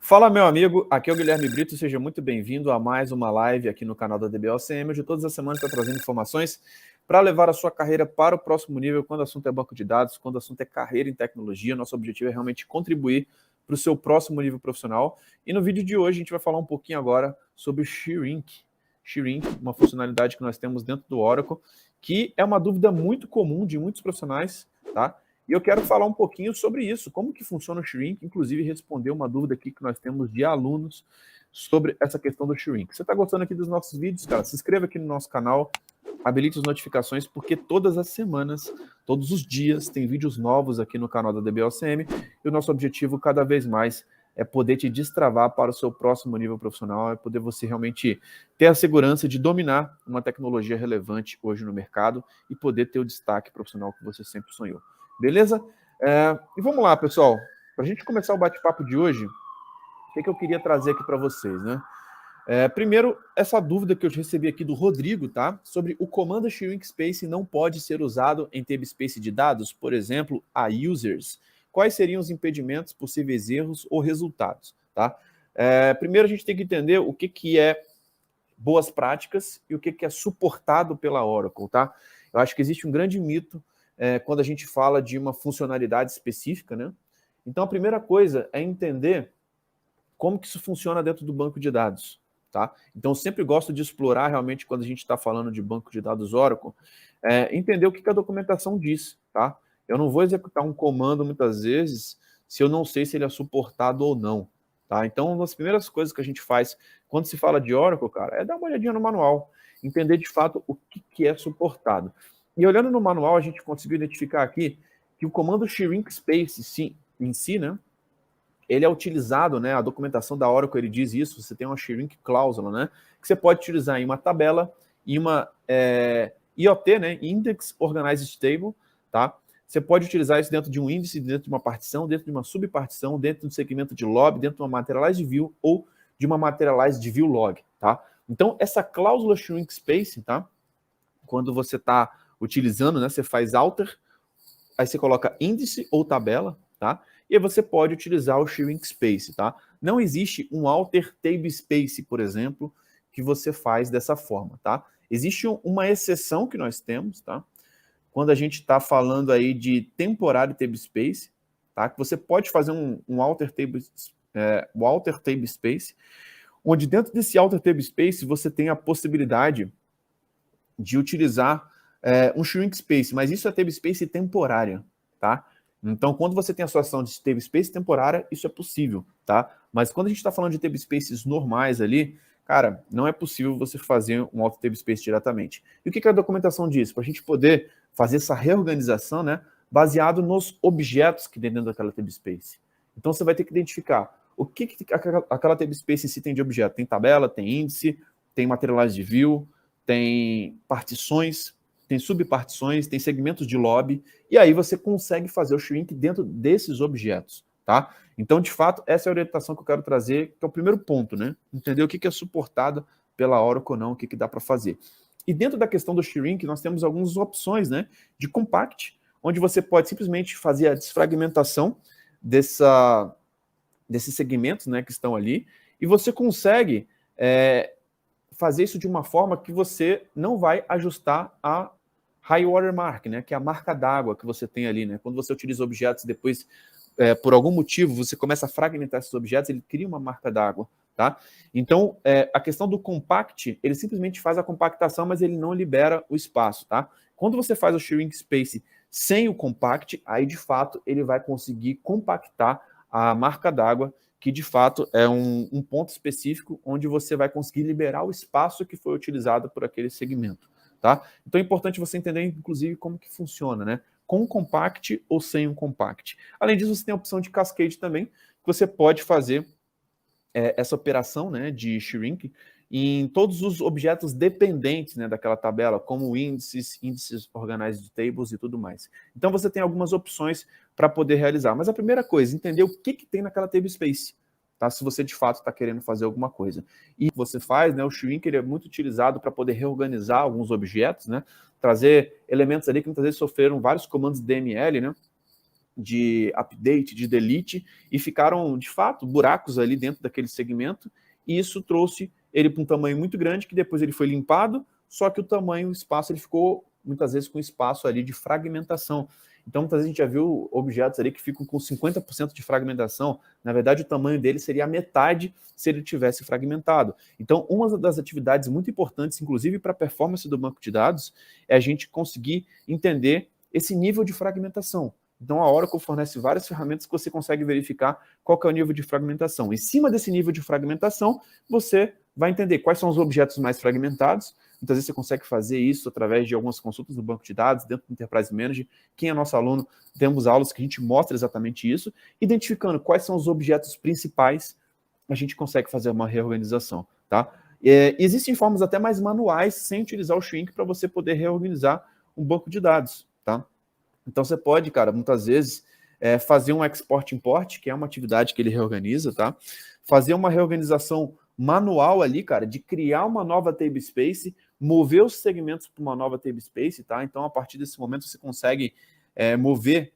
Fala, meu amigo, aqui é o Guilherme Brito, seja muito bem-vindo a mais uma live aqui no canal da DBOCM, onde todas as semanas está trazendo informações para levar a sua carreira para o próximo nível, quando o assunto é banco de dados, quando o assunto é carreira em tecnologia. Nosso objetivo é realmente contribuir para o seu próximo nível profissional. E no vídeo de hoje a gente vai falar um pouquinho agora sobre o Shrink. Shrink, uma funcionalidade que nós temos dentro do Oracle, que é uma dúvida muito comum de muitos profissionais, tá? E eu quero falar um pouquinho sobre isso, como que funciona o Shrink, inclusive responder uma dúvida aqui que nós temos de alunos sobre essa questão do Shrink. Você está gostando aqui dos nossos vídeos, cara? Se inscreva aqui no nosso canal, habilite as notificações, porque todas as semanas, todos os dias, tem vídeos novos aqui no canal da DBOCM, e o nosso objetivo cada vez mais é poder te destravar para o seu próximo nível profissional, é poder você realmente ter a segurança de dominar uma tecnologia relevante hoje no mercado e poder ter o destaque profissional que você sempre sonhou. Beleza? E vamos lá, pessoal. Para a gente começar o bate-papo de hoje, o que eu queria trazer aqui para vocês, né? Primeiro, essa dúvida que eu recebi aqui do Rodrigo, tá? Sobre o comando Shrink Space não pode ser usado em tablespace de dados, por exemplo, a users. Quais seriam os impedimentos, possíveis erros ou resultados, tá? Primeiro, a gente tem que entender o que é boas práticas e o que é suportado pela Oracle, tá? Eu acho que existe um grande mito quando a gente fala de uma funcionalidade específica, né? Então, a primeira coisa é entender como que isso funciona dentro do banco de dados, tá? Então, eu sempre gosto de explorar realmente quando a gente está falando de banco de dados Oracle, entender o que a documentação diz, tá? Eu não vou executar um comando muitas vezes se eu não sei se ele é suportado ou não, tá? Então, uma das primeiras coisas que a gente faz quando se fala de Oracle, cara, é dar uma olhadinha no manual, entender de fato o que é suportado. E olhando no manual, a gente conseguiu identificar aqui que o comando shrink space em si, né, ele é utilizado, né, a documentação da Oracle, ele diz isso, você tem uma shrink cláusula, né, que você pode utilizar em uma tabela, em uma IoT, né, Index Organized Table, tá? Você pode utilizar isso dentro de um índice, dentro de uma partição, dentro de uma subpartição, dentro de um segmento de log, dentro de uma materialized view ou de uma materialized view log, tá? Então, essa cláusula shrink space, tá? Quando você está utilizando, né, você faz alter, aí você coloca índice ou tabela, tá? E aí você pode utilizar o shrink space, tá? Não existe um alter table space, por exemplo, que você faz dessa forma, tá? Existe uma exceção que nós temos, tá? Quando a gente está falando aí de temporário table space, tá? Que você pode fazer um alter table space, onde dentro desse alter table space você tem a possibilidade de utilizar um shrink space, mas isso é table space temporária, tá? Então, quando você tem a situação de table space temporária, isso é possível, tá? Mas quando a gente está falando de table spaces normais ali, cara, não é possível você fazer um auto table space diretamente. E o que a documentação diz? Para a gente poder fazer essa reorganização, né, baseado nos objetos que tem dentro daquela table space. Então, você vai ter que identificar o que aquela table space em si tem de objeto. Tem tabela, tem índice, tem materialized view, tem partições, tem subpartições, tem segmentos de lobby, e aí você consegue fazer o shrink dentro desses objetos, tá? Então, de fato, essa é a orientação que eu quero trazer, que é o primeiro ponto, né? Entender o que é suportado pela Oracle ou não, o que dá para fazer. E dentro da questão do shrink, nós temos algumas opções, né? De compact, onde você pode simplesmente fazer a desfragmentação desses segmentos, né, que estão ali, e você consegue fazer isso de uma forma que você não vai ajustar a high water mark, né, que é a marca d'água que você tem ali, né? Quando você utiliza objetos depois, por algum motivo, você começa a fragmentar esses objetos, ele cria uma marca d'água, tá? Então, a questão do compact, ele simplesmente faz a compactação, mas ele não libera o espaço, tá? Quando você faz o shrink space sem o compact, aí, de fato, ele vai conseguir compactar a marca d'água, que de fato é um ponto específico onde você vai conseguir liberar o espaço que foi utilizado por aquele segmento, tá? Então é importante você entender, inclusive, como que funciona, né? Com um compact ou sem um compact. Além disso, você tem a opção de cascade também, que você pode fazer essa operação, né, de shrink em todos os objetos dependentes, né, daquela tabela, como índices organized tables e tudo mais. Então você tem algumas opções para poder realizar. Mas a primeira coisa, entender o que tem naquela table space, tá? Se você de fato está querendo fazer alguma coisa. E você faz, né, o shrink ele é muito utilizado para poder reorganizar alguns objetos, né, trazer elementos ali que muitas vezes sofreram vários comandos DML, né, de update, de delete, e ficaram, de fato, buracos ali dentro daquele segmento, e isso trouxe ele para um tamanho muito grande, que depois ele foi limpado, só que o tamanho, o espaço, ele ficou muitas vezes com espaço ali de fragmentação. Então, muitas vezes a gente já viu objetos ali que ficam com 50% de fragmentação. Na verdade, o tamanho dele seria a metade se ele tivesse fragmentado. Então, uma das atividades muito importantes, inclusive para a performance do banco de dados, é a gente conseguir entender esse nível de fragmentação. Então, a Oracle fornece várias ferramentas que você consegue verificar qual que é o nível de fragmentação. Em cima desse nível de fragmentação, você vai entender quais são os objetos mais fragmentados. Muitas vezes você consegue fazer isso através de algumas consultas no banco de dados, dentro do Enterprise Manager. Quem é nosso aluno, temos aulas que a gente mostra exatamente isso. Identificando quais são os objetos principais, a gente consegue fazer uma reorganização, tá? Existem formas até mais manuais, sem utilizar o shrink, para você poder reorganizar um banco de dados, tá? Então, você pode, cara, muitas vezes, fazer um export-import, que é uma atividade que ele reorganiza, tá? Fazer uma reorganização manual ali, cara, de criar uma nova table space, mover os segmentos para uma nova table space, tá? Então, a partir desse momento, você consegue mover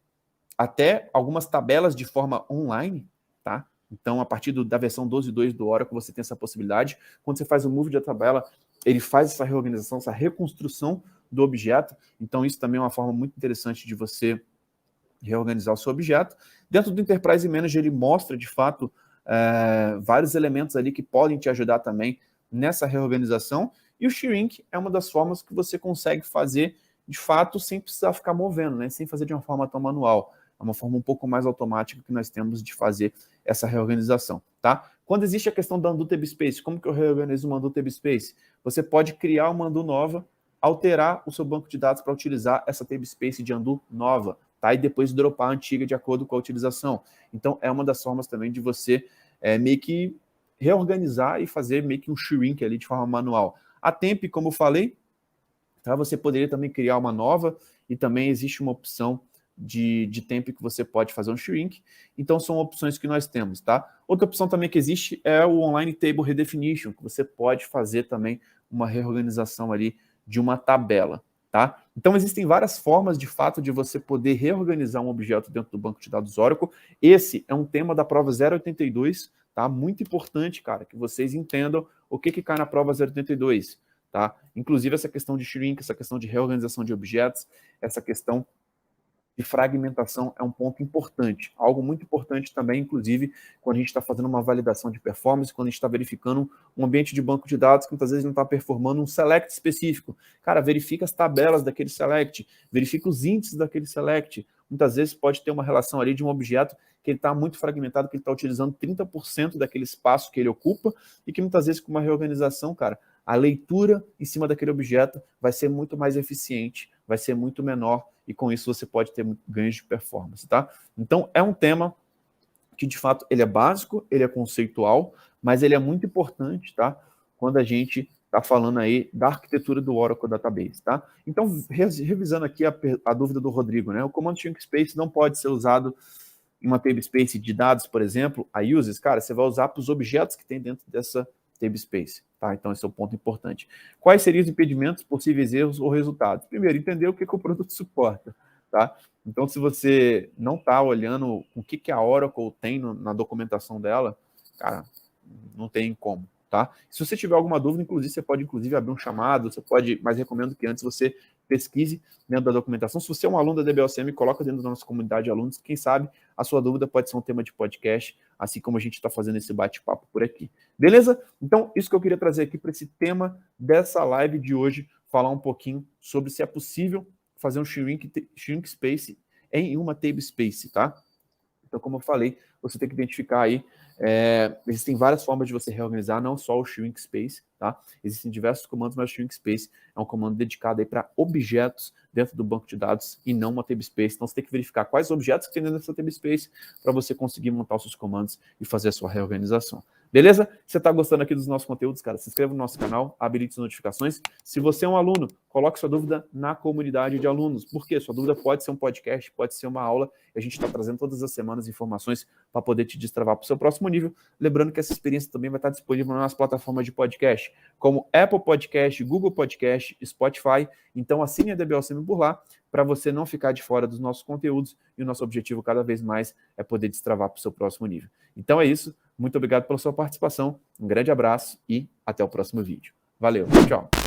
até algumas tabelas de forma online, tá? Então, a partir da versão 12.2 do Oracle, você tem essa possibilidade. Quando você faz o move da tabela, ele faz essa reorganização, essa reconstrução do objeto. Então, isso também é uma forma muito interessante de você reorganizar o seu objeto. Dentro do Enterprise Manager, ele mostra, de fato, vários elementos ali que podem te ajudar também nessa reorganização. E o shrink é uma das formas que você consegue fazer, de fato, sem precisar ficar movendo, né? Sem fazer de uma forma tão manual. É uma forma um pouco mais automática que nós temos de fazer essa reorganização, tá? Quando existe a questão da undo table space, como que eu reorganizo uma undo table space? Você pode criar uma undo nova, alterar o seu banco de dados para utilizar essa table space de undo nova, tá? E depois dropar a antiga de acordo com a utilização. Então, é uma das formas também de você meio que reorganizar e fazer meio que um shrink ali de forma manual. A temp, como eu falei, tá? Você poderia também criar uma nova, e também existe uma opção de temp que você pode fazer um shrink. Então, são opções que nós temos, tá? Outra opção também que existe é o Online Table Redefinition, que você pode fazer também uma reorganização ali de uma tabela, tá? Então, existem várias formas, de fato, de você poder reorganizar um objeto dentro do banco de dados Oracle. Esse é um tema da prova 082, tá? Muito importante, cara, que vocês entendam o que cai na prova 082, tá? Inclusive, essa questão de shrink, essa questão de reorganização de objetos, essa questão de fragmentação é um ponto importante. Algo muito importante também, inclusive, quando a gente está fazendo uma validação de performance, quando a gente está verificando um ambiente de banco de dados que muitas vezes não está performando um select específico. Cara, verifica as tabelas daquele select, verifica os índices daquele select. Muitas vezes pode ter uma relação ali de um objeto que ele está muito fragmentado, que ele está utilizando 30% daquele espaço que ele ocupa, e que muitas vezes com uma reorganização, cara, a leitura em cima daquele objeto vai ser muito mais eficiente, vai ser muito menor, e com isso você pode ter ganhos de performance, tá? Então, é um tema que, de fato, ele é básico, ele é conceitual, mas ele é muito importante, tá? Quando a gente está falando aí da arquitetura do Oracle Database, tá? Então, revisando aqui a dúvida do Rodrigo, né? O comando shrink space não pode ser usado em uma table space de dados, por exemplo, a uses, cara, você vai usar para os objetos que tem dentro dessa table space, tá? Então, esse é o ponto importante. Quais seriam os impedimentos, possíveis erros ou resultados? Primeiro, entender o que o produto suporta, tá? Então, se você não está olhando o que a Oracle tem na documentação dela, cara, não tem como, tá? Se você tiver alguma dúvida, inclusive, você pode abrir um chamado, você pode, mas recomendo que antes você pesquise dentro da documentação. Se você é um aluno da DBOCM, coloca dentro da nossa comunidade de alunos, quem sabe a sua dúvida pode ser um tema de podcast, assim como a gente está fazendo esse bate-papo por aqui. Beleza? Então, isso que eu queria trazer aqui para esse tema dessa live de hoje, falar um pouquinho sobre se é possível fazer um shrink space em uma table space, tá? Então, como eu falei, você tem que identificar aí, existem várias formas de você reorganizar, não só o shrink space, tá? Existem diversos comandos, mas o shrink space é um comando dedicado aí para objetos dentro do banco de dados e não uma table space. Então, você tem que verificar quais objetos que tem dentro dessa table space para você conseguir montar os seus comandos e fazer a sua reorganização. Beleza? Se você está gostando aqui dos nossos conteúdos, cara, se inscreva no nosso canal, habilite as notificações. Se você é um aluno, coloque sua dúvida na comunidade de alunos. Por quê? Sua dúvida pode ser um podcast, pode ser uma aula, e a gente está trazendo todas as semanas informações para poder te destravar para o seu próximo nível. Lembrando que essa experiência também vai estar disponível nas plataformas de podcast, Podcast, como Apple Podcast, Google Podcast, Spotify. Então assine a DBOCM por lá, para você não ficar de fora dos nossos conteúdos, e o nosso objetivo cada vez mais é poder destravar para o seu próximo nível. Então é isso, muito obrigado pela sua participação, um grande abraço e até o próximo vídeo. Valeu, tchau!